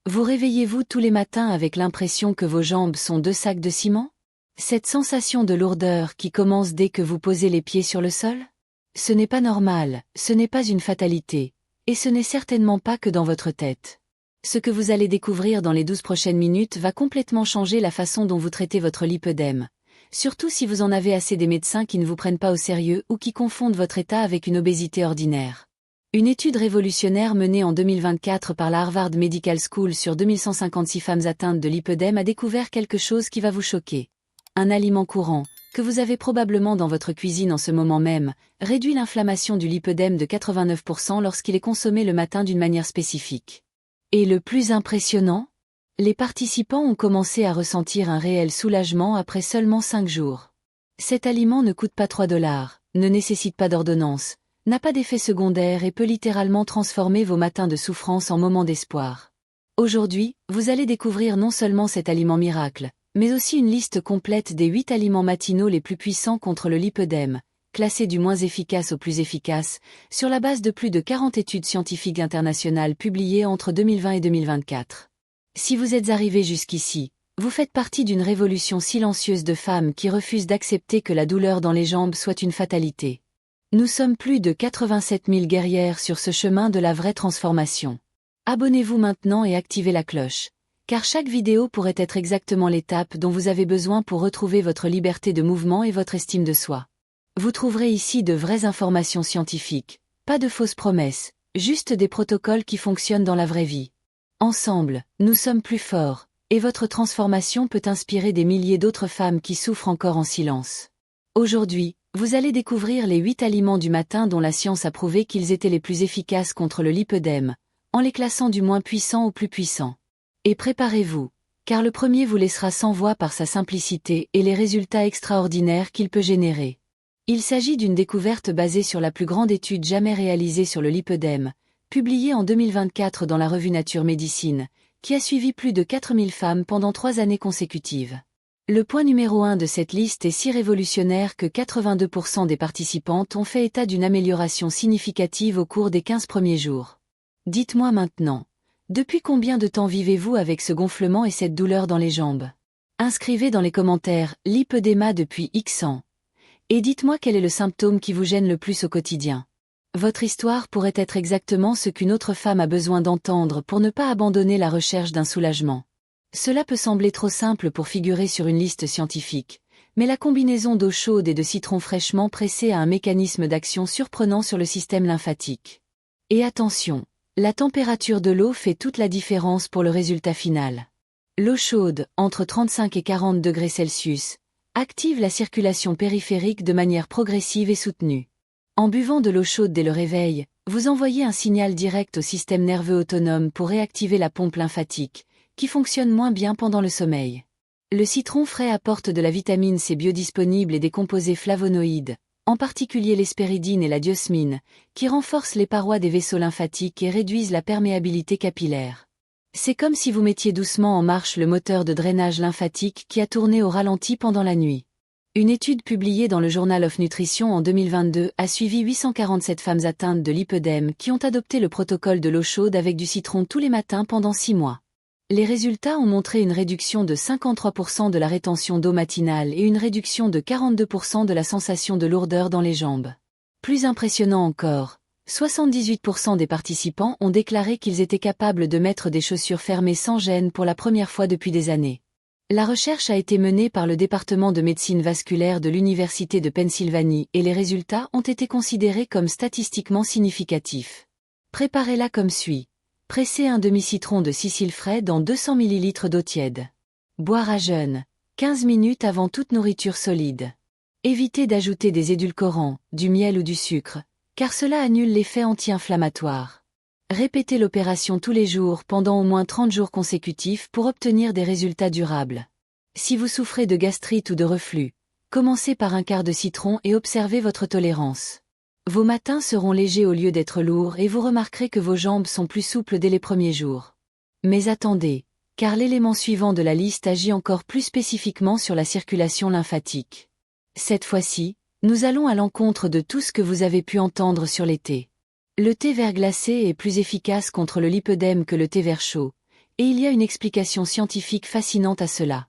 Vous réveillez-vous tous les matins avec l'impression que vos jambes sont 2 sacs de ciment? Cette sensation de lourdeur qui commence dès que vous posez les pieds sur le sol? Ce n'est pas normal, ce n'est pas une fatalité, et ce n'est certainement pas que dans votre tête. Ce que vous allez découvrir dans les 12 prochaines minutes va complètement changer la façon dont vous traitez votre lipœdème, surtout si vous en avez assez des médecins qui ne vous prennent pas au sérieux ou qui confondent votre état avec une obésité ordinaire. Une étude révolutionnaire menée en 2024 par la Harvard Medical School sur 2156 femmes atteintes de lipœdème a découvert quelque chose qui va vous choquer. Un aliment courant, que vous avez probablement dans votre cuisine en ce moment même, réduit l'inflammation du lipœdème de 89% lorsqu'il est consommé le matin d'une manière spécifique. Et le plus impressionnant? Les participants ont commencé à ressentir un réel soulagement après seulement 5 jours. Cet aliment ne coûte pas 3 $, ne nécessite pas d'ordonnance, n'a pas d'effet secondaire et peut littéralement transformer vos matins de souffrance en moments d'espoir. Aujourd'hui, vous allez découvrir non seulement cet aliment miracle, mais aussi une liste complète des 8 aliments matinaux les plus puissants contre le lipœdème, classés du moins efficace au plus efficace, sur la base de plus de 40 études scientifiques internationales publiées entre 2020 et 2024. Si vous êtes arrivé jusqu'ici, vous faites partie d'une révolution silencieuse de femmes qui refusent d'accepter que la douleur dans les jambes soit une fatalité. Nous sommes plus de 87 000 guerrières sur ce chemin de la vraie transformation. Abonnez-vous maintenant et activez la cloche, car chaque vidéo pourrait être exactement l'étape dont vous avez besoin pour retrouver votre liberté de mouvement et votre estime de soi. Vous trouverez ici de vraies informations scientifiques, pas de fausses promesses, juste des protocoles qui fonctionnent dans la vraie vie. Ensemble, nous sommes plus forts, et votre transformation peut inspirer des milliers d'autres femmes qui souffrent encore en silence. Aujourd'hui, vous allez découvrir les 8 aliments du matin dont la science a prouvé qu'ils étaient les plus efficaces contre le lipœdème, en les classant du moins puissant au plus puissant. Et préparez-vous, car le premier vous laissera sans voix par sa simplicité et les résultats extraordinaires qu'il peut générer. Il s'agit d'une découverte basée sur la plus grande étude jamais réalisée sur le lipœdème, publiée en 2024 dans la revue Nature Médecine, qui a suivi plus de 4000 femmes pendant 3 années consécutives. Le point numéro 1 de cette liste est si révolutionnaire que 82% des participantes ont fait état d'une amélioration significative au cours des 15 premiers jours. Dites-moi maintenant, depuis combien de temps vivez-vous avec ce gonflement et cette douleur dans les jambes? Inscrivez dans les commentaires « lipœdéma depuis X ans » et dites-moi quel est le symptôme qui vous gêne le plus au quotidien. Votre histoire pourrait être exactement ce qu'une autre femme a besoin d'entendre pour ne pas abandonner la recherche d'un soulagement. Cela peut sembler trop simple pour figurer sur une liste scientifique, mais la combinaison d'eau chaude et de citron fraîchement pressé a un mécanisme d'action surprenant sur le système lymphatique. Et attention, la température de l'eau fait toute la différence pour le résultat final. L'eau chaude, entre 35 et 40 degrés Celsius, active la circulation périphérique de manière progressive et soutenue. En buvant de l'eau chaude dès le réveil, vous envoyez un signal direct au système nerveux autonome pour réactiver la pompe lymphatique, qui fonctionne moins bien pendant le sommeil. Le citron frais apporte de la vitamine C biodisponible et des composés flavonoïdes, en particulier l'hespéridine et la diosmine, qui renforcent les parois des vaisseaux lymphatiques et réduisent la perméabilité capillaire. C'est comme si vous mettiez doucement en marche le moteur de drainage lymphatique qui a tourné au ralenti pendant la nuit. Une étude publiée dans le Journal of Nutrition en 2022 a suivi 847 femmes atteintes de lipœdème qui ont adopté le protocole de l'eau chaude avec du citron tous les matins pendant 6 mois. Les résultats ont montré une réduction de 53% de la rétention d'eau matinale et une réduction de 42% de la sensation de lourdeur dans les jambes. Plus impressionnant encore, 78% des participants ont déclaré qu'ils étaient capables de mettre des chaussures fermées sans gêne pour la première fois depuis des années. La recherche a été menée par le département de médecine vasculaire de l'Université de Pennsylvanie et les résultats ont été considérés comme statistiquement significatifs. Préparez-la comme suit. Pressez un demi-citron de Sicile frais dans 200 ml d'eau tiède. Boire à jeun, 15 minutes avant toute nourriture solide. Évitez d'ajouter des édulcorants, du miel ou du sucre, car cela annule l'effet anti-inflammatoire. Répétez l'opération tous les jours pendant au moins 30 jours consécutifs pour obtenir des résultats durables. Si vous souffrez de gastrite ou de reflux, commencez par un quart de citron et observez votre tolérance. Vos matins seront légers au lieu d'être lourds et vous remarquerez que vos jambes sont plus souples dès les premiers jours. Mais attendez, car l'élément suivant de la liste agit encore plus spécifiquement sur la circulation lymphatique. Cette fois-ci, nous allons à l'encontre de tout ce que vous avez pu entendre sur les thés. Le thé vert glacé est plus efficace contre le lipœdème que le thé vert chaud, Et il y a une explication scientifique fascinante à cela.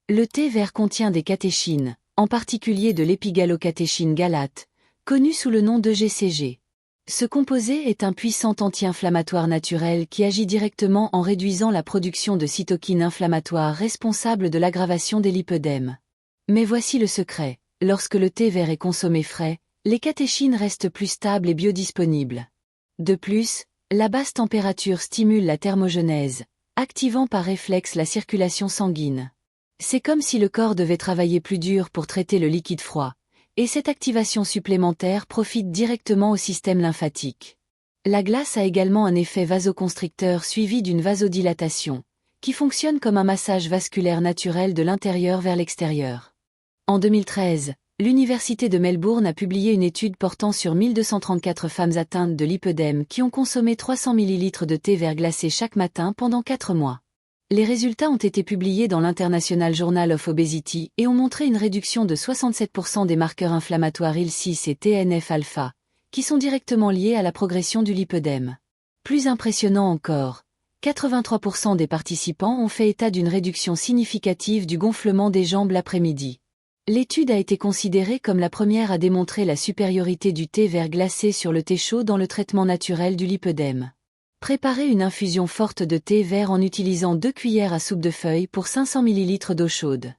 Le thé vert contient des catéchines, en particulier de l'épigallocatechin galate, connu sous le nom de GCG. Ce composé est un puissant anti-inflammatoire naturel qui agit directement en réduisant la production de cytokines inflammatoires responsables de l'aggravation des lipœdèmes. Mais voici le secret, lorsque le thé vert est consommé frais, les catéchines restent plus stables et biodisponibles. De plus, la basse température stimule la thermogenèse, activant par réflexe la circulation sanguine. C'est comme si le corps devait travailler plus dur pour traiter le liquide froid, et cette activation supplémentaire profite directement au système lymphatique. La glace a également un effet vasoconstricteur suivi d'une vasodilatation, qui fonctionne comme un massage vasculaire naturel de l'intérieur vers l'extérieur. En 2013, l'Université de Melbourne a publié une étude portant sur 1234 femmes atteintes de lipœdème qui ont consommé 300 ml de thé vert glacé chaque matin pendant 4 mois. Les résultats ont été publiés dans l'International Journal of Obesity et ont montré une réduction de 67% des marqueurs inflammatoires IL-6 et TNF-alpha, qui sont directement liés à la progression du lipœdème. Plus impressionnant encore, 83% des participants ont fait état d'une réduction significative du gonflement des jambes l'après-midi. L'étude a été considérée comme la première à démontrer la supériorité du thé vert glacé sur le thé chaud dans le traitement naturel du lipœdème. Préparez une infusion forte de thé vert en utilisant 2 cuillères à soupe de feuilles pour 500 ml d'eau chaude.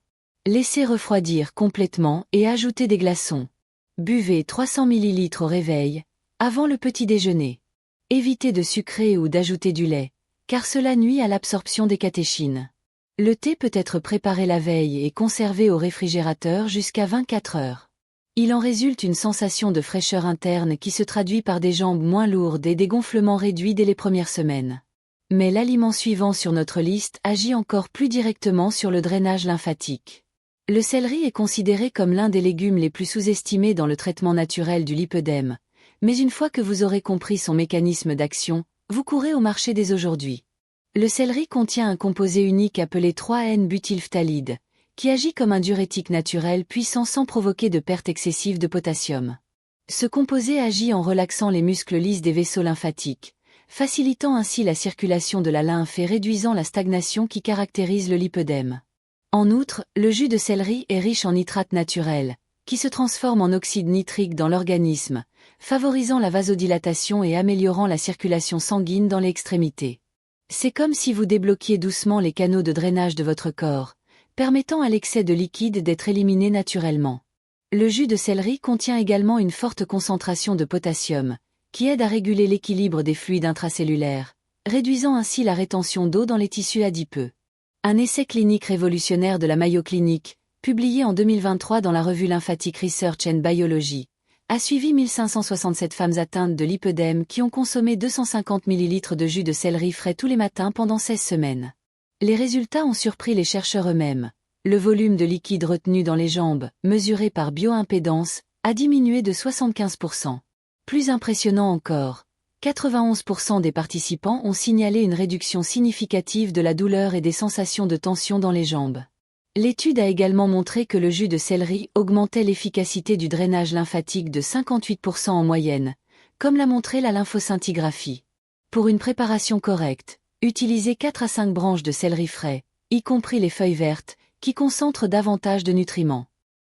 Laissez refroidir complètement et ajoutez des glaçons. Buvez 300 ml au réveil, avant le petit déjeuner. Évitez de sucrer ou d'ajouter du lait, car cela nuit à l'absorption des catéchines. Le thé peut être préparé la veille et conservé au réfrigérateur jusqu'à 24 heures. Il en résulte une sensation de fraîcheur interne qui se traduit par des jambes moins lourdes et des gonflements réduits dès les premières semaines. Mais l'aliment suivant sur notre liste agit encore plus directement sur le drainage lymphatique. Le céleri est considéré comme l'un des légumes les plus sous-estimés dans le traitement naturel du lipœdème, mais une fois que vous aurez compris son mécanisme d'action, vous courez au marché dès aujourd'hui. Le céleri contient un composé unique appelé 3N-butylphthalide, qui agit comme un diurétique naturel puissant sans provoquer de perte excessive de potassium. Ce composé agit en relaxant les muscles lisses des vaisseaux lymphatiques, facilitant ainsi la circulation de la lymphe et réduisant la stagnation qui caractérise le lipœdème. En outre, le jus de céleri est riche en nitrate naturel, qui se transforme en oxyde nitrique dans l'organisme, favorisant la vasodilatation et améliorant la circulation sanguine dans les extrémités. C'est comme si vous débloquiez doucement les canaux de drainage de votre corps, permettant à l'excès de liquide d'être éliminé naturellement. Le jus de céleri contient également une forte concentration de potassium, qui aide à réguler l'équilibre des fluides intracellulaires, réduisant ainsi la rétention d'eau dans les tissus adipeux. Un essai clinique révolutionnaire de la Mayo Clinic, publié en 2023 dans la revue Lymphatic Research and Biology, a suivi 1567 femmes atteintes de lipœdème qui ont consommé 250 ml de jus de céleri frais tous les matins pendant 16 semaines. Les résultats ont surpris les chercheurs eux-mêmes. Le volume de liquide retenu dans les jambes, mesuré par bioimpédance, a diminué de 75%. Plus impressionnant encore, 91% des participants ont signalé une réduction significative de la douleur et des sensations de tension dans les jambes. L'étude a également montré que le jus de céleri augmentait l'efficacité du drainage lymphatique de 58% en moyenne, comme l'a montré la lymphoscintigraphie. Pour une préparation correcte, utilisez 4 à 5 branches de céleri frais, y compris les feuilles vertes, qui concentrent davantage de nutriments.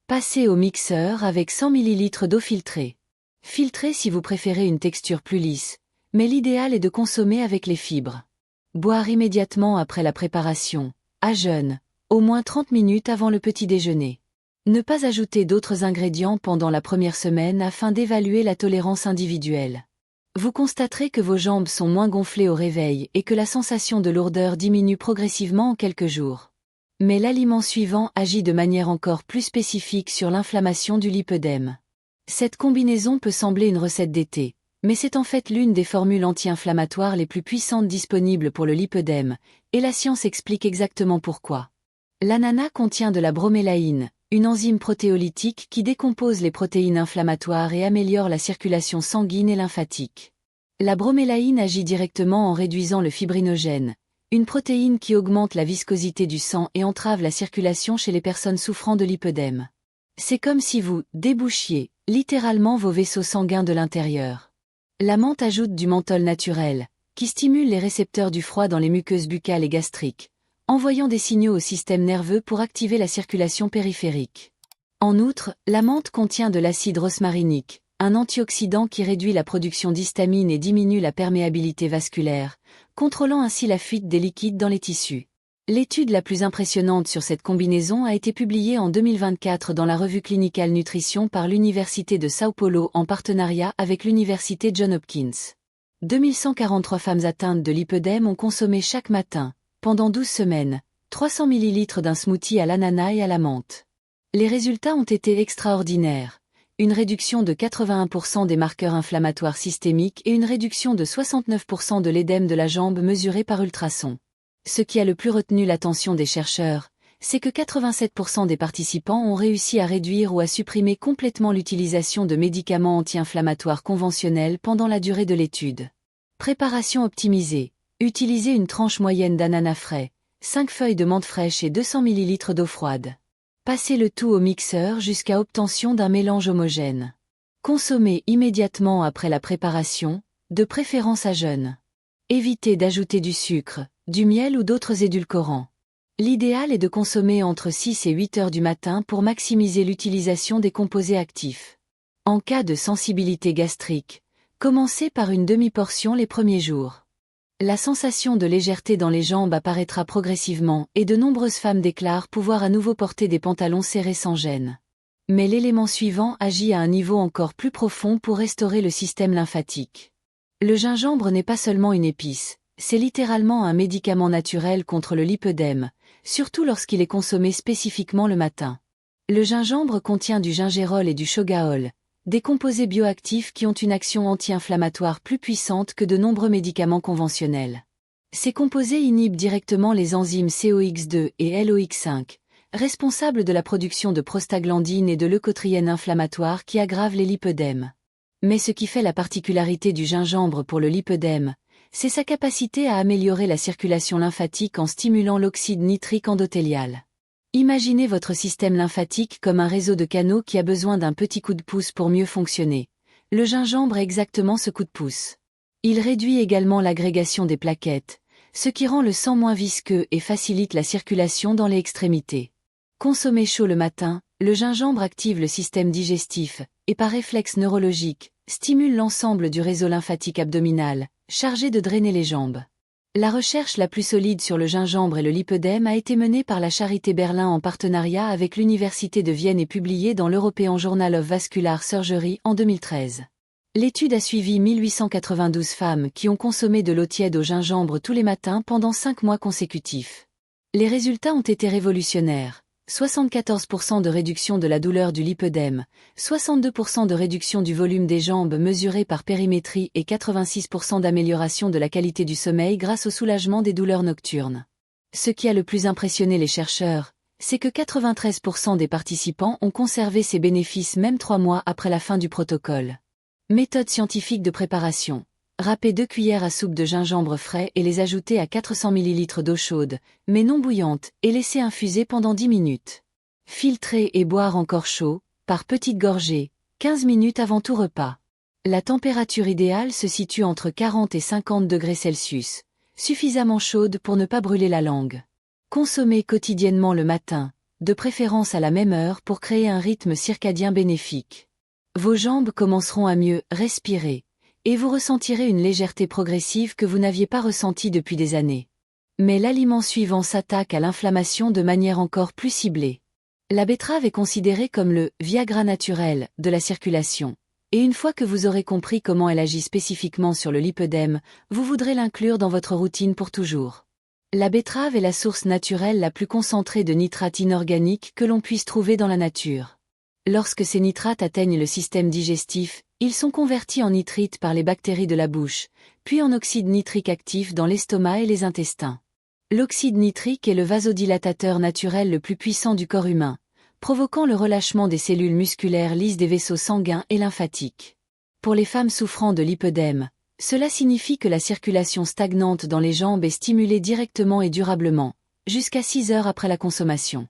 Passez au mixeur avec 100 ml d'eau filtrée. Filtrez si vous préférez une texture plus lisse, mais l'idéal est de consommer avec les fibres. Boire immédiatement après la préparation, à jeun, au moins 30 minutes avant le petit déjeuner. Ne pas ajouter d'autres ingrédients pendant la première semaine afin d'évaluer la tolérance individuelle. Vous constaterez que vos jambes sont moins gonflées au réveil et que la sensation de lourdeur diminue progressivement en quelques jours. Mais l'aliment suivant agit de manière encore plus spécifique sur l'inflammation du lipœdème. Cette combinaison peut sembler une recette d'été, mais c'est en fait l'une des formules anti-inflammatoires les plus puissantes disponibles pour le lipœdème, et la science explique exactement pourquoi. L'ananas contient de la bromélaïne, une enzyme protéolytique qui décompose les protéines inflammatoires et améliore la circulation sanguine et lymphatique. La bromélaïne agit directement en réduisant le fibrinogène, une protéine qui augmente la viscosité du sang et entrave la circulation chez les personnes souffrant de lipœdème. C'est comme si vous débouchiez littéralement vos vaisseaux sanguins de l'intérieur. La menthe ajoute du menthol naturel, qui stimule les récepteurs du froid dans les muqueuses buccales et gastriques, envoyant des signaux au système nerveux pour activer la circulation périphérique. En outre, la menthe contient de l'acide rosmarinique, un antioxydant qui réduit la production d'histamine et diminue la perméabilité vasculaire, contrôlant ainsi la fuite des liquides dans les tissus. L'étude la plus impressionnante sur cette combinaison a été publiée en 2024 dans la revue Clinical Nutrition par l'Université de São Paulo en partenariat avec l'Université Johns Hopkins. 2143 femmes atteintes de lipœdème ont consommé chaque matin, pendant 12 semaines, 300 ml d'un smoothie à l'ananas et à la menthe. Les résultats ont été extraordinaires. Une réduction de 81% des marqueurs inflammatoires systémiques et une réduction de 69% de l'édème de la jambe mesurée par ultrason. Ce qui a le plus retenu l'attention des chercheurs, c'est que 87% des participants ont réussi à réduire ou à supprimer complètement l'utilisation de médicaments anti-inflammatoires conventionnels pendant la durée de l'étude. Préparation optimisée. Utilisez une tranche moyenne d'ananas frais, 5 feuilles de menthe fraîche et 200 ml d'eau froide. Passez le tout au mixeur jusqu'à obtention d'un mélange homogène. Consommez immédiatement après la préparation, de préférence à jeun. Évitez d'ajouter du sucre, du miel ou d'autres édulcorants. L'idéal est de consommer entre 6 et 8 heures du matin pour maximiser l'utilisation des composés actifs. En cas de sensibilité gastrique, commencez par une demi-portion les premiers jours. La sensation de légèreté dans les jambes apparaîtra progressivement et de nombreuses femmes déclarent pouvoir à nouveau porter des pantalons serrés sans gêne. Mais l'élément suivant agit à un niveau encore plus profond pour restaurer le système lymphatique. Le gingembre n'est pas seulement une épice, c'est littéralement un médicament naturel contre le lipœdème, surtout lorsqu'il est consommé spécifiquement le matin. Le gingembre contient du gingérol et du shogaol, des composés bioactifs qui ont une action anti-inflammatoire plus puissante que de nombreux médicaments conventionnels. Ces composés inhibent directement les enzymes COX2 et LOX5, responsables de la production de prostaglandines et de leucotriènes inflammatoires qui aggravent les lipœdèmes. Mais ce qui fait la particularité du gingembre pour le lipœdème, c'est sa capacité à améliorer la circulation lymphatique en stimulant l'oxyde nitrique endothélial. Imaginez votre système lymphatique comme un réseau de canaux qui a besoin d'un petit coup de pouce pour mieux fonctionner. Le gingembre est exactement ce coup de pouce. Il réduit également l'agrégation des plaquettes, ce qui rend le sang moins visqueux et facilite la circulation dans les extrémités. Consommé chaud le matin, le gingembre active le système digestif, et par réflexe neurologique, stimule l'ensemble du réseau lymphatique abdominal, chargé de drainer les jambes. La recherche la plus solide sur le gingembre et le lipœdème a été menée par la Charité Berlin en partenariat avec l'Université de Vienne et publiée dans l'European Journal of Vascular Surgery en 2013. L'étude a suivi 1892 femmes qui ont consommé de l'eau tiède au gingembre tous les matins pendant 5 mois consécutifs. Les résultats ont été révolutionnaires. 74% de réduction de la douleur du lipœdème, 62% de réduction du volume des jambes mesuré par périmétrie et 86% d'amélioration de la qualité du sommeil grâce au soulagement des douleurs nocturnes. Ce qui a le plus impressionné les chercheurs, c'est que 93% des participants ont conservé ces bénéfices même 3 mois après la fin du protocole. Méthode scientifique de préparation. Râpez 2 cuillères à soupe de gingembre frais et les ajouter à 400 ml d'eau chaude, mais non bouillante, et laissez infuser pendant 10 minutes. Filtrer et boire encore chaud, par petites gorgées, 15 minutes avant tout repas. La température idéale se situe entre 40 et 50 degrés Celsius, suffisamment chaude pour ne pas brûler la langue. Consommez quotidiennement le matin, de préférence à la même heure pour créer un rythme circadien bénéfique. Vos jambes commenceront à mieux respirer, et vous ressentirez une légèreté progressive que vous n'aviez pas ressentie depuis des années. Mais l'aliment suivant s'attaque à l'inflammation de manière encore plus ciblée. La betterave est considérée comme le « Viagra naturel » de la circulation, et une fois que vous aurez compris comment elle agit spécifiquement sur le lipœdème, vous voudrez l'inclure dans votre routine pour toujours. La betterave est la source naturelle la plus concentrée de nitrates inorganiques que l'on puisse trouver dans la nature. Lorsque ces nitrates atteignent le système digestif, ils sont convertis en nitrites par les bactéries de la bouche, puis en oxyde nitrique actif dans l'estomac et les intestins. L'oxyde nitrique est le vasodilatateur naturel le plus puissant du corps humain, provoquant le relâchement des cellules musculaires lisses des vaisseaux sanguins et lymphatiques. Pour les femmes souffrant de lipœdème, cela signifie que la circulation stagnante dans les jambes est stimulée directement et durablement, jusqu'à 6 heures après la consommation.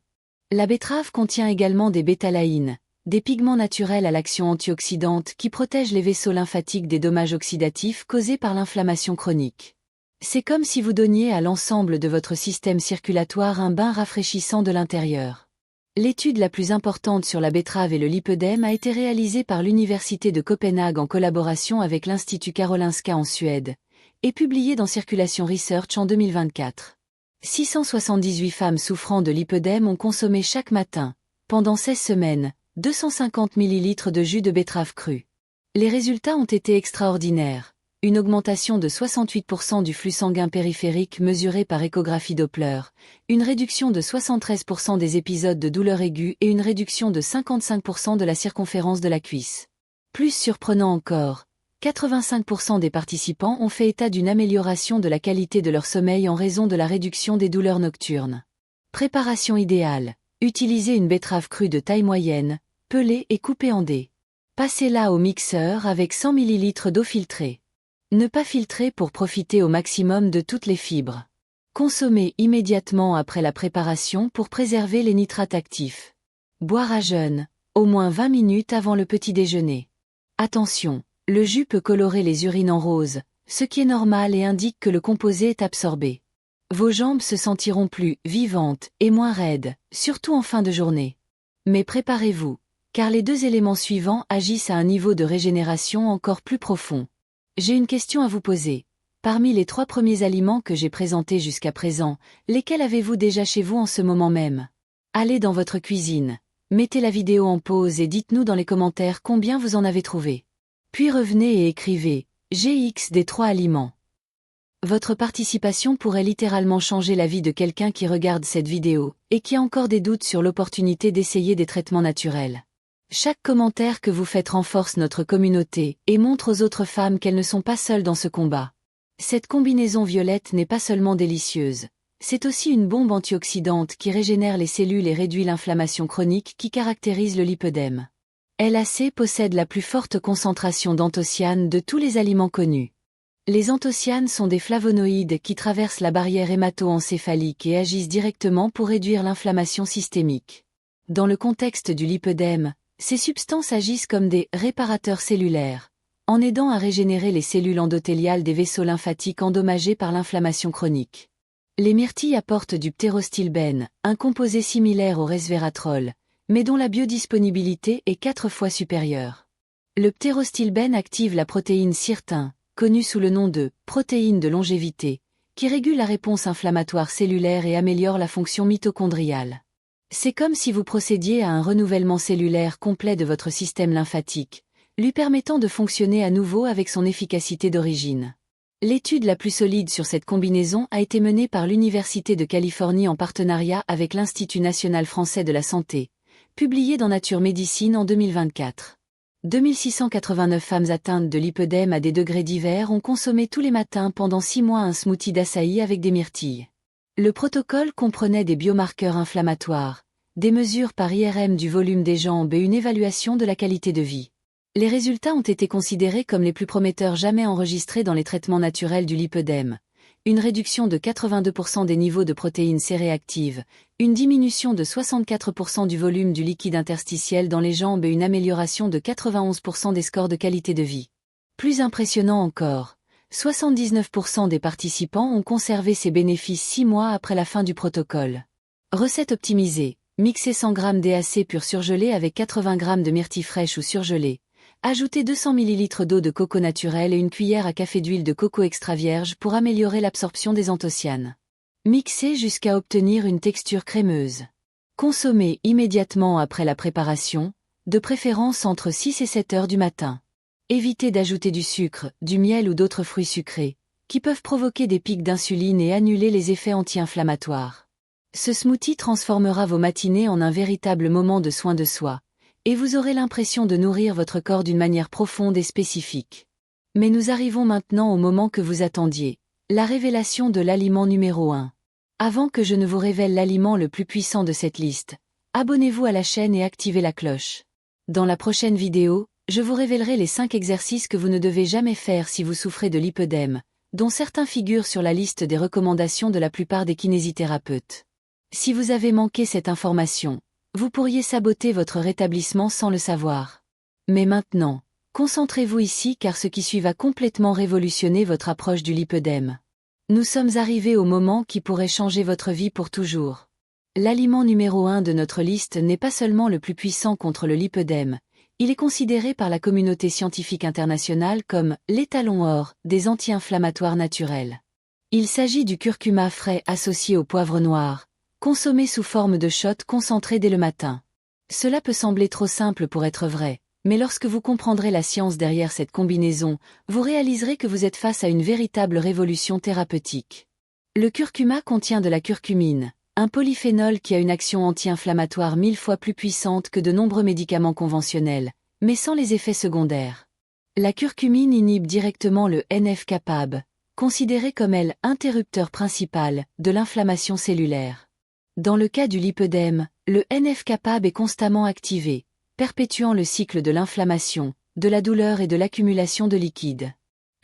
La betterave contient également des bétalaïnes, des pigments naturels à l'action antioxydante qui protègent les vaisseaux lymphatiques des dommages oxydatifs causés par l'inflammation chronique. C'est comme si vous donniez à l'ensemble de votre système circulatoire un bain rafraîchissant de l'intérieur. L'étude la plus importante sur la betterave et le lipœdème a été réalisée par l'Université de Copenhague en collaboration avec l'Institut Karolinska en Suède, et publiée dans Circulation Research en 2024. 678 femmes souffrant de lipœdème ont consommé chaque matin, pendant 16 semaines, 250 ml de jus de betterave cru. Les résultats ont été extraordinaires. Une augmentation de 68% du flux sanguin périphérique mesuré par échographie Doppler, une réduction de 73% des épisodes de douleur aiguë et une réduction de 55% de la circonférence de la cuisse. Plus surprenant encore, 85% des participants ont fait état d'une amélioration de la qualité de leur sommeil en raison de la réduction des douleurs nocturnes. Préparation idéale. Utilisez une betterave crue de taille moyenne, pelée et coupée en dés. Passez-la au mixeur avec 100 ml d'eau filtrée. Ne pas filtrer pour profiter au maximum de toutes les fibres. Consommez immédiatement après la préparation pour préserver les nitrates actifs. Boire à jeun, au moins 20 minutes avant le petit déjeuner. Attention, le jus peut colorer les urines en rose, ce qui est normal et indique que le composé est absorbé. Vos jambes se sentiront plus vivantes et moins raides, surtout en fin de journée. Mais préparez-vous, car les deux éléments suivants agissent à un niveau de régénération encore plus profond. J'ai une question à vous poser. Parmi les 3 premiers aliments que j'ai présentés jusqu'à présent, lesquels avez-vous déjà chez vous en ce moment même? Allez dans votre cuisine, mettez la vidéo en pause et dites-nous dans les commentaires combien vous en avez trouvé. Puis revenez et écrivez « GX des 3 aliments ». Votre participation pourrait littéralement changer la vie de quelqu'un qui regarde cette vidéo, et qui a encore des doutes sur l'opportunité d'essayer des traitements naturels. Chaque commentaire que vous faites renforce notre communauté et montre aux autres femmes qu'elles ne sont pas seules dans ce combat. Cette combinaison violette n'est pas seulement délicieuse, c'est aussi une bombe antioxydante qui régénère les cellules et réduit l'inflammation chronique qui caractérise le lipœdème. LAC possède la plus forte concentration d'anthocyanes de tous les aliments connus. Les anthocyanes sont des flavonoïdes qui traversent la barrière hémato-encéphalique et agissent directement pour réduire l'inflammation systémique. Dans le contexte du lipœdème, ces substances agissent comme des réparateurs cellulaires, en aidant à régénérer les cellules endothéliales des vaisseaux lymphatiques endommagés par l'inflammation chronique. Les myrtilles apportent du ptérostilbène, un composé similaire au resveratrol, mais dont la biodisponibilité est 4 fois supérieure. Le ptérostilbène active la protéine sirtuin, connue sous le nom de protéine de longévité, qui régule la réponse inflammatoire cellulaire et améliore la fonction mitochondriale. C'est comme si vous procédiez à un renouvellement cellulaire complet de votre système lymphatique, lui permettant de fonctionner à nouveau avec son efficacité d'origine. L'étude la plus solide sur cette combinaison a été menée par l'Université de Californie en partenariat avec l'Institut national français de la santé, publiée dans Nature Médecine en 2024. 2689 femmes atteintes de lipœdème à des degrés divers ont consommé tous les matins pendant 6 mois un smoothie d'açaï avec des myrtilles. Le protocole comprenait des biomarqueurs inflammatoires, des mesures par IRM du volume des jambes et une évaluation de la qualité de vie. Les résultats ont été considérés comme les plus prometteurs jamais enregistrés dans les traitements naturels du lipœdème. Une réduction de 82% des niveaux de protéines C-réactives, une diminution de 64% du volume du liquide interstitiel dans les jambes et une amélioration de 91% des scores de qualité de vie. Plus impressionnant encore, 79% des participants ont conservé ces bénéfices 6 mois après la fin du protocole. Recette optimisée. Mixez 100 g DAC pur surgelé avec 80 g de myrtilles fraîches ou surgelées. Ajoutez 200 ml d'eau de coco naturelle et une cuillère à café d'huile de coco extra vierge pour améliorer l'absorption des anthocyanes. Mixez jusqu'à obtenir une texture crémeuse. Consommez immédiatement après la préparation, de préférence entre 6 et 7 heures du matin. Évitez d'ajouter du sucre, du miel ou d'autres fruits sucrés, qui peuvent provoquer des pics d'insuline et annuler les effets anti-inflammatoires. Ce smoothie transformera vos matinées en un véritable moment de soin de soi, et vous aurez l'impression de nourrir votre corps d'une manière profonde et spécifique. Mais nous arrivons maintenant au moment que vous attendiez, la révélation de l'aliment numéro 1. Avant que je ne vous révèle l'aliment le plus puissant de cette liste, abonnez-vous à la chaîne et activez la cloche. Dans la prochaine vidéo, je vous révélerai les 5 exercices que vous ne devez jamais faire si vous souffrez de lipœdème, dont certains figurent sur la liste des recommandations de la plupart des kinésithérapeutes. Si vous avez manqué cette information, vous pourriez saboter votre rétablissement sans le savoir. Mais maintenant, concentrez-vous ici car ce qui suit va complètement révolutionner votre approche du lipœdème. Nous sommes arrivés au moment qui pourrait changer votre vie pour toujours. L'aliment numéro 1 de notre liste n'est pas seulement le plus puissant contre le lipœdème, il est considéré par la communauté scientifique internationale comme l'étalon or des anti-inflammatoires naturels. Il s'agit du curcuma frais associé au poivre noir, consommé sous forme de shots concentrés dès le matin. Cela peut sembler trop simple pour être vrai, mais lorsque vous comprendrez la science derrière cette combinaison, vous réaliserez que vous êtes face à une véritable révolution thérapeutique. Le curcuma contient de la curcumine, un polyphénol qui a une action anti-inflammatoire 1000 fois plus puissante que de nombreux médicaments conventionnels, mais sans les effets secondaires. La curcumine inhibe directement le NF-kappa, considéré comme l'interrupteur principal de l'inflammation cellulaire. Dans le cas du lipœdème, le NF-kappa est constamment activé, perpétuant le cycle de l'inflammation, de la douleur et de l'accumulation de liquide.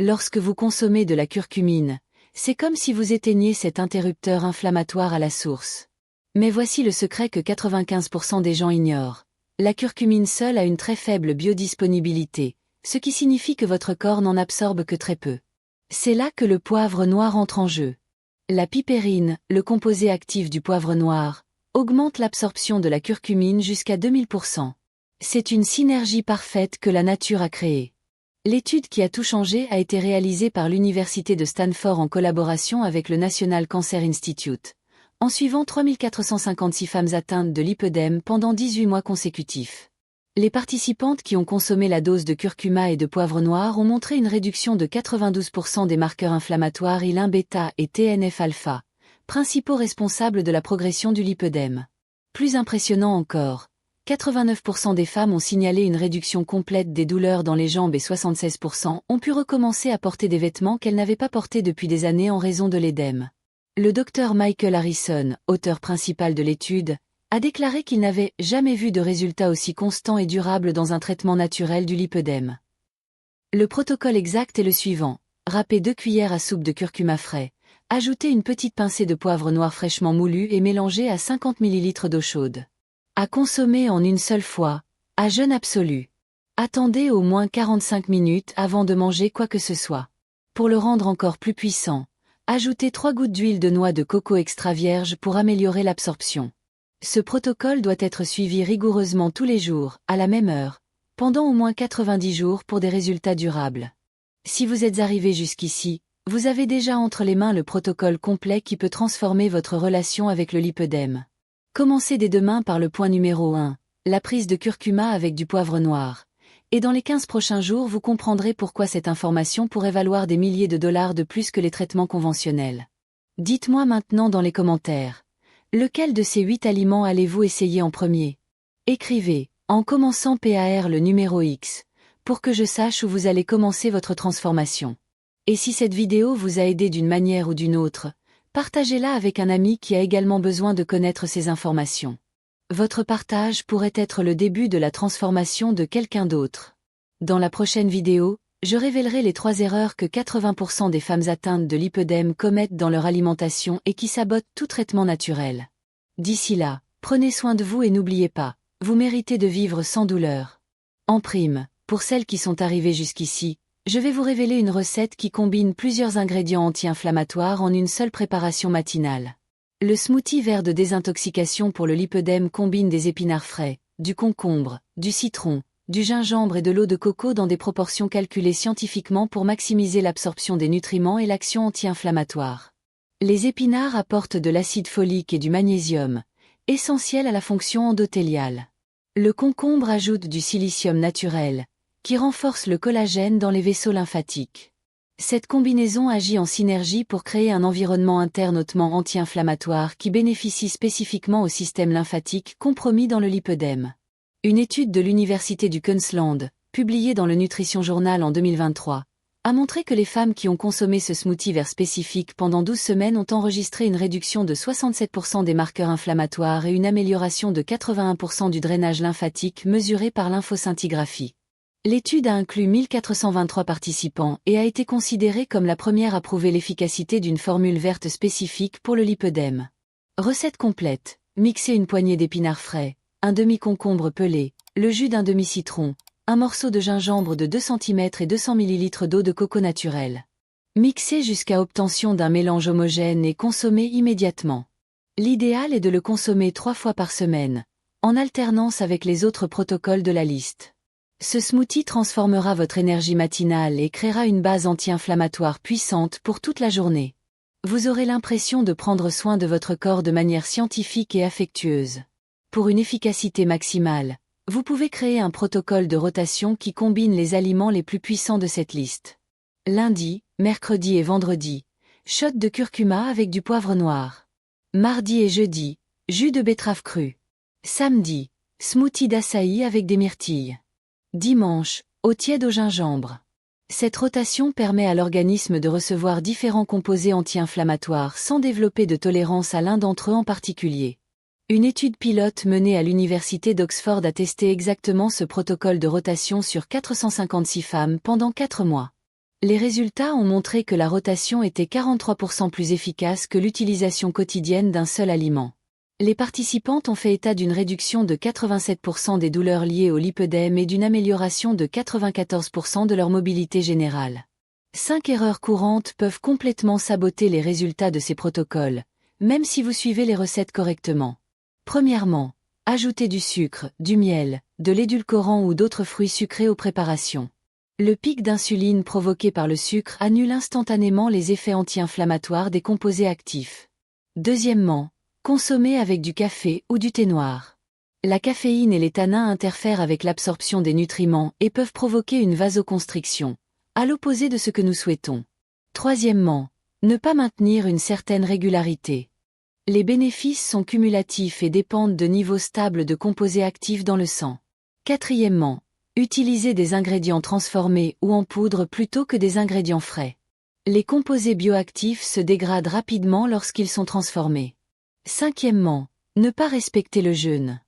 Lorsque vous consommez de la curcumine, c'est comme si vous éteigniez cet interrupteur inflammatoire à la source. Mais voici le secret que 95% des gens ignorent. La curcumine seule a une très faible biodisponibilité, ce qui signifie que votre corps n'en absorbe que très peu. C'est là que le poivre noir entre en jeu. La pipérine, le composé actif du poivre noir, augmente l'absorption de la curcumine jusqu'à 2000%. C'est une synergie parfaite que la nature a créée. L'étude qui a tout changé a été réalisée par l'Université de Stanford en collaboration avec le National Cancer Institute, en suivant 3456 femmes atteintes de lipœdème pendant 18 mois consécutifs. Les participantes qui ont consommé la dose de curcuma et de poivre noir ont montré une réduction de 92% des marqueurs inflammatoires IL-1β et TNF-alpha, principaux responsables de la progression du lipœdème. Plus impressionnant encore, 89% des femmes ont signalé une réduction complète des douleurs dans les jambes et 76% ont pu recommencer à porter des vêtements qu'elles n'avaient pas portés depuis des années en raison de l'édème. Le docteur Michael Harrison, auteur principal de l'étude, a déclaré qu'il n'avait jamais vu de résultats aussi constants et durables dans un traitement naturel du lipœdème. Le protocole exact est le suivant: râpez 2 cuillères à soupe de curcuma frais, ajoutez une petite pincée de poivre noir fraîchement moulu et mélangez à 50 ml d'eau chaude. À consommer en une seule fois, à jeûne absolu. Attendez au moins 45 minutes avant de manger quoi que ce soit. Pour le rendre encore plus puissant, ajoutez 3 gouttes d'huile de noix de coco extra vierge pour améliorer l'absorption. Ce protocole doit être suivi rigoureusement tous les jours, à la même heure, pendant au moins 90 jours pour des résultats durables. Si vous êtes arrivé jusqu'ici, vous avez déjà entre les mains le protocole complet qui peut transformer votre relation avec le lipœdème. Commencez dès demain par le point numéro 1, la prise de curcuma avec du poivre noir. Et dans les 15 prochains jours vous comprendrez pourquoi cette information pourrait valoir des milliers de dollars de plus que les traitements conventionnels. Dites-moi maintenant dans les commentaires, lequel de ces 8 aliments allez-vous essayer en premier? Écrivez, en commençant par le numéro X, pour que je sache où vous allez commencer votre transformation. Et si cette vidéo vous a aidé d'une manière ou d'une autre, partagez-la avec un ami qui a également besoin de connaître ces informations. Votre partage pourrait être le début de la transformation de quelqu'un d'autre. Dans la prochaine vidéo, je révélerai les 3 erreurs que 80% des femmes atteintes de lipœdème commettent dans leur alimentation et qui sabotent tout traitement naturel. D'ici là, prenez soin de vous et n'oubliez pas, vous méritez de vivre sans douleur. En prime, pour celles qui sont arrivées jusqu'ici, je vais vous révéler une recette qui combine plusieurs ingrédients anti-inflammatoires en une seule préparation matinale. Le smoothie vert de désintoxication pour le lipœdème combine des épinards frais, du concombre, du citron, du gingembre et de l'eau de coco dans des proportions calculées scientifiquement pour maximiser l'absorption des nutriments et l'action anti-inflammatoire. Les épinards apportent de l'acide folique et du magnésium, essentiels à la fonction endothéliale. Le concombre ajoute du silicium naturel, qui renforce le collagène dans les vaisseaux lymphatiques. Cette combinaison agit en synergie pour créer un environnement interne hautement anti-inflammatoire qui bénéficie spécifiquement au système lymphatique compromis dans le lipœdème. Une étude de l'Université du Queensland, publiée dans le Nutrition Journal en 2023, a montré que les femmes qui ont consommé ce smoothie vert spécifique pendant 12 semaines ont enregistré une réduction de 67% des marqueurs inflammatoires et une amélioration de 81% du drainage lymphatique mesuré par lymphoscintigraphie. L'étude a inclus 1423 participants et a été considérée comme la première à prouver l'efficacité d'une formule verte spécifique pour le lipœdème. Recette complète: mixez une poignée d'épinards frais, un demi-concombre pelé, le jus d'un demi-citron, un morceau de gingembre de 2 cm et 200 ml d'eau de coco naturelle. Mixez jusqu'à obtention d'un mélange homogène et consommez immédiatement. L'idéal est de le consommer 3 fois par semaine, en alternance avec les autres protocoles de la liste. Ce smoothie transformera votre énergie matinale et créera une base anti-inflammatoire puissante pour toute la journée. Vous aurez l'impression de prendre soin de votre corps de manière scientifique et affectueuse. Pour une efficacité maximale, vous pouvez créer un protocole de rotation qui combine les aliments les plus puissants de cette liste. Lundi, mercredi et vendredi, shot de curcuma avec du poivre noir. Mardi et jeudi, jus de betterave crue. Samedi, smoothie d'açaï avec des myrtilles. Dimanche, eau tiède au gingembre. Cette rotation permet à l'organisme de recevoir différents composés anti-inflammatoires sans développer de tolérance à l'un d'entre eux en particulier. Une étude pilote menée à l'université d'Oxford a testé exactement ce protocole de rotation sur 456 femmes pendant 4 mois. Les résultats ont montré que la rotation était 43% plus efficace que l'utilisation quotidienne d'un seul aliment. Les participantes ont fait état d'une réduction de 87% des douleurs liées au lipœdème et d'une amélioration de 94% de leur mobilité générale. 5 erreurs courantes peuvent complètement saboter les résultats de ces protocoles, même si vous suivez les recettes correctement. Premièrement, ajoutez du sucre, du miel, de l'édulcorant ou d'autres fruits sucrés aux préparations. Le pic d'insuline provoqué par le sucre annule instantanément les effets anti-inflammatoires des composés actifs. Deuxièmement, consommez avec du café ou du thé noir. La caféine et les tanins interfèrent avec l'absorption des nutriments et peuvent provoquer une vasoconstriction, à l'opposé de ce que nous souhaitons. Troisièmement, ne pas maintenir une certaine régularité. Les bénéfices sont cumulatifs et dépendent de niveaux stables de composés actifs dans le sang. Quatrièmement, utilisez des ingrédients transformés ou en poudre plutôt que des ingrédients frais. Les composés bioactifs se dégradent rapidement lorsqu'ils sont transformés. Cinquièmement, ne pas respecter le jeûne.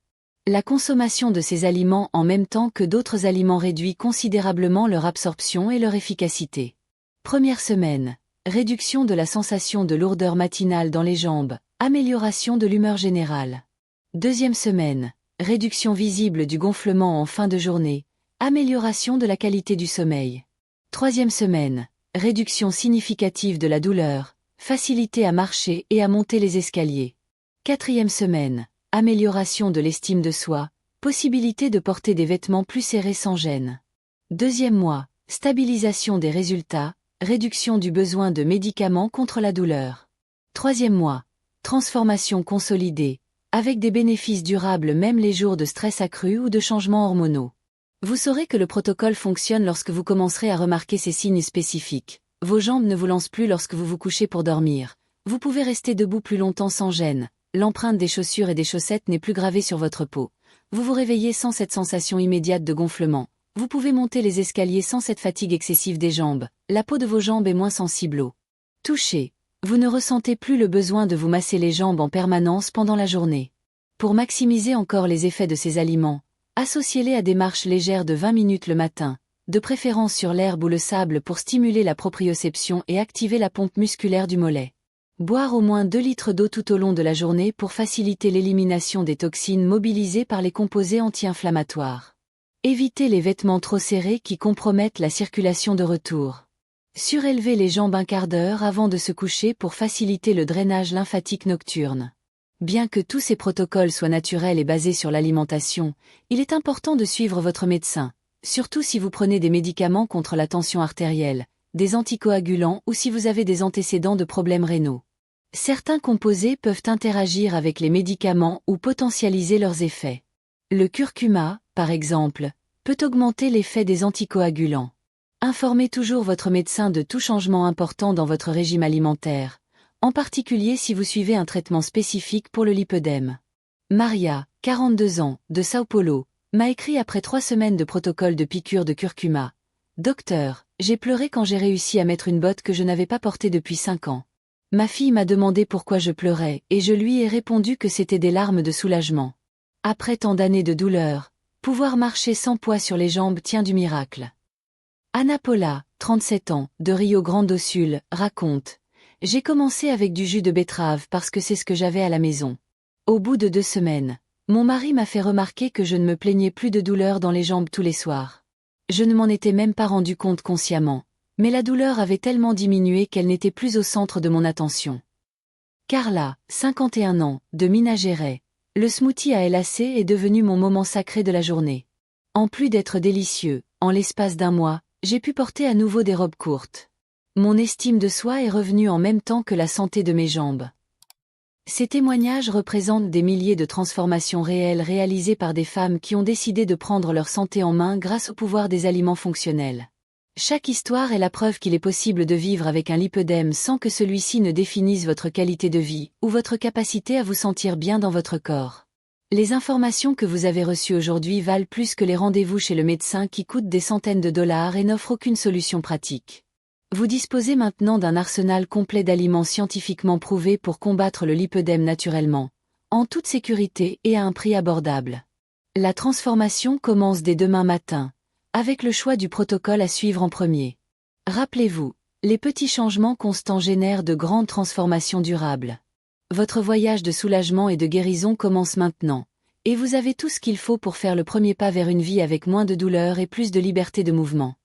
La consommation de ces aliments en même temps que d'autres aliments réduit considérablement leur absorption et leur efficacité. Première semaine, réduction de la sensation de lourdeur matinale dans les jambes, amélioration de l'humeur générale. Deuxième semaine, réduction visible du gonflement en fin de journée, amélioration de la qualité du sommeil. Troisième semaine, réduction significative de la douleur, facilité à marcher et à monter les escaliers. Quatrième semaine, amélioration de l'estime de soi, possibilité de porter des vêtements plus serrés sans gêne. Deuxième mois, stabilisation des résultats, réduction du besoin de médicaments contre la douleur. Troisième mois, transformation consolidée, avec des bénéfices durables même les jours de stress accru ou de changements hormonaux. Vous saurez que le protocole fonctionne lorsque vous commencerez à remarquer ces signes spécifiques. Vos jambes ne vous lancent plus lorsque vous vous couchez pour dormir. Vous pouvez rester debout plus longtemps sans gêne. L'empreinte des chaussures et des chaussettes n'est plus gravée sur votre peau. Vous vous réveillez sans cette sensation immédiate de gonflement. Vous pouvez monter les escaliers sans cette fatigue excessive des jambes. La peau de vos jambes est moins sensible au toucher. Vous ne ressentez plus le besoin de vous masser les jambes en permanence pendant la journée. Pour maximiser encore les effets de ces aliments, associez-les à des marches légères de 20 minutes le matin, de préférence sur l'herbe ou le sable pour stimuler la proprioception et activer la pompe musculaire du mollet. Boire au moins 2 litres d'eau tout au long de la journée pour faciliter l'élimination des toxines mobilisées par les composés anti-inflammatoires. Évitez les vêtements trop serrés qui compromettent la circulation de retour. Surélevez les jambes un quart d'heure avant de se coucher pour faciliter le drainage lymphatique nocturne. Bien que tous ces protocoles soient naturels et basés sur l'alimentation, il est important de suivre votre médecin, surtout si vous prenez des médicaments contre la tension artérielle, des anticoagulants ou si vous avez des antécédents de problèmes rénaux. Certains composés peuvent interagir avec les médicaments ou potentialiser leurs effets. Le curcuma, par exemple, peut augmenter l'effet des anticoagulants. Informez toujours votre médecin de tout changement important dans votre régime alimentaire, en particulier si vous suivez un traitement spécifique pour le lipœdème. Maria, 42 ans, de Sao Paulo, m'a écrit après 3 semaines de protocole de piqûre de curcuma. Docteur, j'ai pleuré quand j'ai réussi à mettre une botte que je n'avais pas portée depuis 5 ans. Ma fille m'a demandé pourquoi je pleurais et je lui ai répondu que c'était des larmes de soulagement. Après tant d'années de douleur, pouvoir marcher sans poids sur les jambes tient du miracle. Ana Paula, 37 ans, de Rio Grande do Sul, raconte: j'ai commencé avec du jus de betterave parce que c'est ce que j'avais à la maison. Au bout de 2 semaines, Mon mari m'a fait remarquer que je ne me plaignais plus de douleur dans les jambes tous les soirs. Je ne m'en étais même pas rendu compte consciemment, mais la douleur avait tellement diminué qu'elle n'était plus au centre de mon attention. Carla, 51 ans, de Minas Gerais. Le smoothie à LAC est devenu mon moment sacré de la journée. En plus d'être délicieux, en l'espace d'un mois, j'ai pu porter à nouveau des robes courtes. Mon estime de soi est revenue en même temps que la santé de mes jambes. Ces témoignages représentent des milliers de transformations réelles réalisées par des femmes qui ont décidé de prendre leur santé en main grâce au pouvoir des aliments fonctionnels. Chaque histoire est la preuve qu'il est possible de vivre avec un lipœdème sans que celui-ci ne définisse votre qualité de vie ou votre capacité à vous sentir bien dans votre corps. Les informations que vous avez reçues aujourd'hui valent plus que les rendez-vous chez le médecin qui coûtent des centaines de dollars et n'offrent aucune solution pratique. Vous disposez maintenant d'un arsenal complet d'aliments scientifiquement prouvés pour combattre le lipœdème naturellement, en toute sécurité et à un prix abordable. La transformation commence dès demain matin, avec le choix du protocole à suivre en premier. Rappelez-vous, les petits changements constants génèrent de grandes transformations durables. Votre voyage de soulagement et de guérison commence maintenant, et vous avez tout ce qu'il faut pour faire le premier pas vers une vie avec moins de douleur et plus de liberté de mouvement.